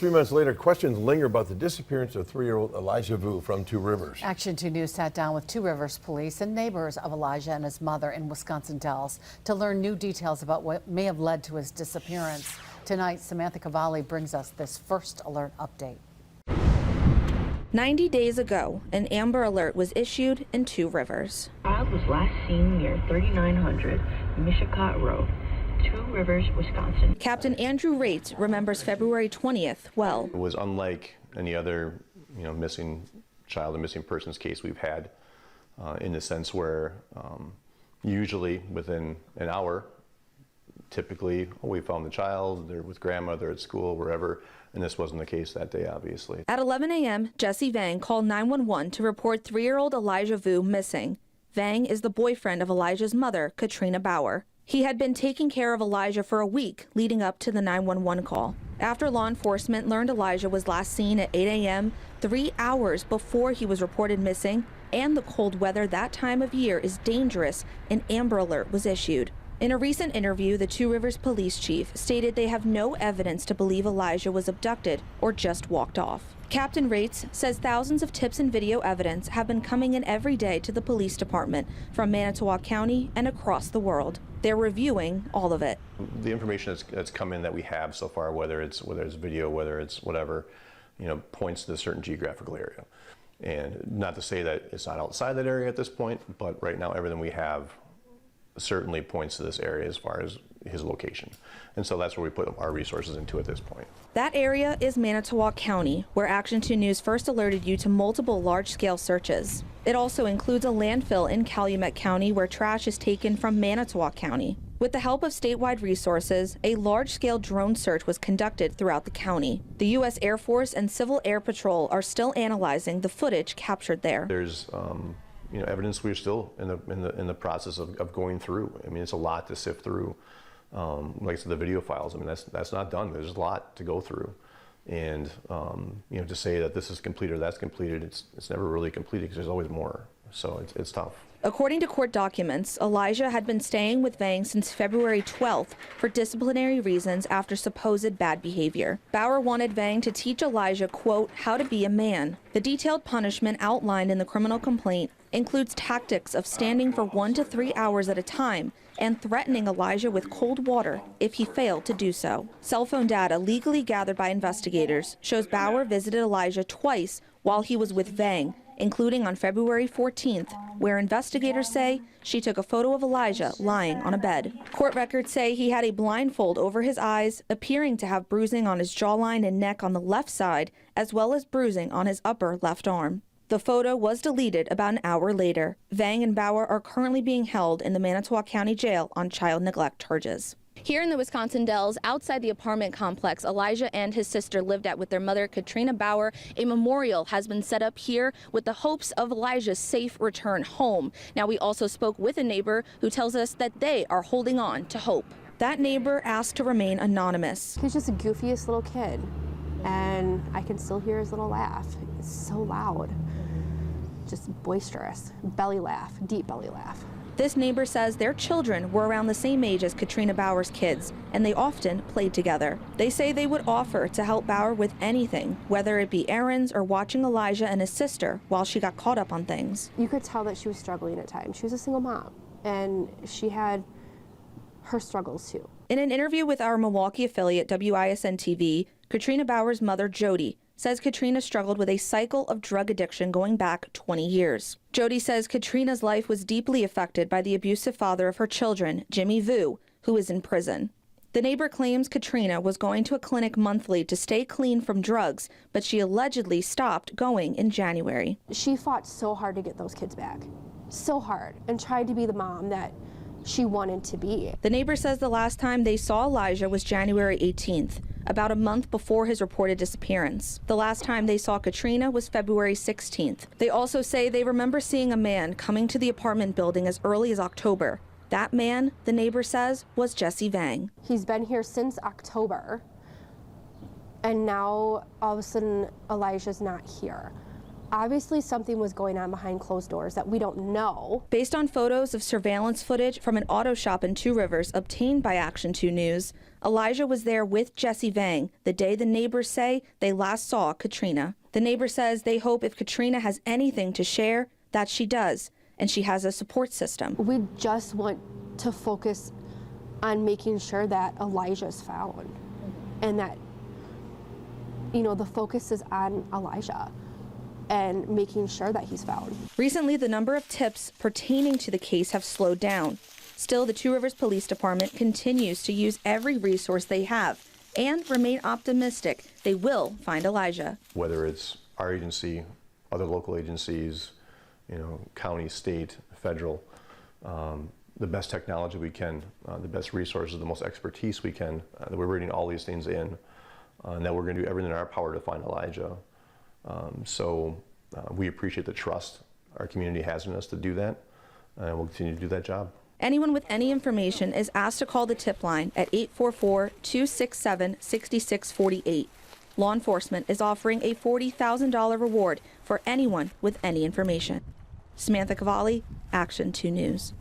3 months later, questions linger about the disappearance of 3-year-old Elijah Vu from Two Rivers. Action 2 News sat down with Two Rivers police and neighbors of Elijah and his mother in Wisconsin Dells to learn new details about what may have led to his disappearance. Tonight, Samantha Cavalli brings us this first alert update. 90 days ago, an Amber Alert was issued in Two Rivers. Child was last seen near 3900 Mishicot Road, Two Rivers, Wisconsin. Captain Andrew Rates remembers February 20th well. It was unlike any other, missing child or missing persons case we've had, in the sense where usually within an hour, typically, we found the child, they're with grandma, they're at school, wherever, and this wasn't the case that day, obviously. At 11 a.m., Jesse Vang called 911 to report 3-year-old Elijah Vu missing. Vang is the boyfriend of Elijah's mother, Katrina Bauer. He had been taking care of Elijah for a week leading up to the 911 call. After law enforcement learned Elijah was last seen at 8 a.m., 3 hours before he was reported missing, and the cold weather that time of year is dangerous, an Amber Alert was issued. In a recent interview, the Two Rivers police chief stated they have no evidence to believe Elijah was abducted or just walked off. Captain Rates says thousands of tips and video evidence have been coming in every day to the police department from Manitowoc County and across the world. They're reviewing all of it. The information that's come in that we have so far, whether it's video, whether it's whatever, points to a certain geographical area. And not to say that it's not outside that area at this point, but right now everything we have certainly points to this area as far as his location. And so that's where we put our resources into at this point. That area is Manitowoc County, where Action 2 News first alerted you to multiple large-scale searches. It also includes a landfill in Calumet County where trash is taken from Manitowoc County. With the help of statewide resources, a large-scale drone search was conducted throughout the county. The U.S. Air Force and Civil Air Patrol are still analyzing the footage captured there. There's evidence we're still in the process of going through. I mean, it's a lot to sift through. Like I said, the video files. I mean, that's not done. There's a lot to go through, and to say that this is complete or that's completed, it's never really completed because there's always more. So it's tough. According to court documents, Elijah had been staying with Vang since February 12th for disciplinary reasons after supposed bad behavior. Bauer wanted Vang to teach Elijah, quote, how to be a man. The detailed punishment outlined in the criminal complaint includes tactics of standing for 1 to 3 hours at a time and threatening Elijah with cold water if he failed to do so. Cell phone data legally gathered by investigators shows Bauer visited Elijah twice while he was with Vang, including on February 14th, where investigators say she took a photo of Elijah lying on a bed. Court records say he had a blindfold over his eyes, appearing to have bruising on his jawline and neck on the left side, as well as bruising on his upper left arm. The photo was deleted about an hour later. Vang and Bauer are currently being held in the Manitowoc County Jail on child neglect charges. Here in the Wisconsin Dells, outside the apartment complex Elijah and his sister lived at with their mother, Katrina Bauer, a memorial has been set up here with the hopes of Elijah's safe return home. Now, we also spoke with a neighbor who tells us that they are holding on to hope. That neighbor asked to remain anonymous. He's just the goofiest little kid, and I can still hear his little laugh. It's so loud, just boisterous, belly laugh, deep belly laugh. This neighbor says their children were around the same age as Katrina Bauer's kids, and they often played together. They say they would offer to help Bauer with anything, whether it be errands or watching Elijah and his sister while she got caught up on things. You could tell that she was struggling at times. She was a single mom, and she had her struggles too. In an interview with our Milwaukee affiliate WISN TV, Katrina Bauer's mother, Jody, says Katrina struggled with a cycle of drug addiction going back 20 years. Jody says Katrina's life was deeply affected by the abusive father of her children, Jimmy Vu, who is in prison. The neighbor claims Katrina was going to a clinic monthly to stay clean from drugs, but she allegedly stopped going in January. She fought so hard to get those kids back, so hard, and tried to be the mom that she wanted to be. The neighbor says the last time they saw Elijah was January 18th, about a month before his reported disappearance. The last time they saw Katrina was February 16th. They also say they remember seeing a man coming to the apartment building as early as October. That man, the neighbor says, was Jesse Vang. He's been here since October, and now all of a sudden Elijah's not here. Obviously, something was going on behind closed doors that we don't know. Based on photos of surveillance footage from an auto shop in Two Rivers obtained by Action 2 News, Elijah was there with Jesse Vang the day the neighbors say they last saw Katrina. The neighbor says they hope if Katrina has anything to share, that she does, and she has a support system. We just want to focus on making sure that Elijah's found and that, you know, the focus is on Elijah and making sure that he's found. Recently, the number of tips pertaining to the case have slowed down. Still, the Two Rivers Police Department continues to use every resource they have and remain optimistic they will find Elijah. Whether it's our agency, other local agencies, you know, county, state, federal, the best technology we can, the best resources, the most expertise we can, that we're bringing all these things in, and that we're going to do everything in our power to find Elijah. We appreciate the trust our community has in us to do that, and we'll continue to do that job. Anyone with any information is asked to call the tip line at 844-267-6648. Law enforcement is offering a $40,000 reward for anyone with any information. Samantha Cavalli, Action 2 News.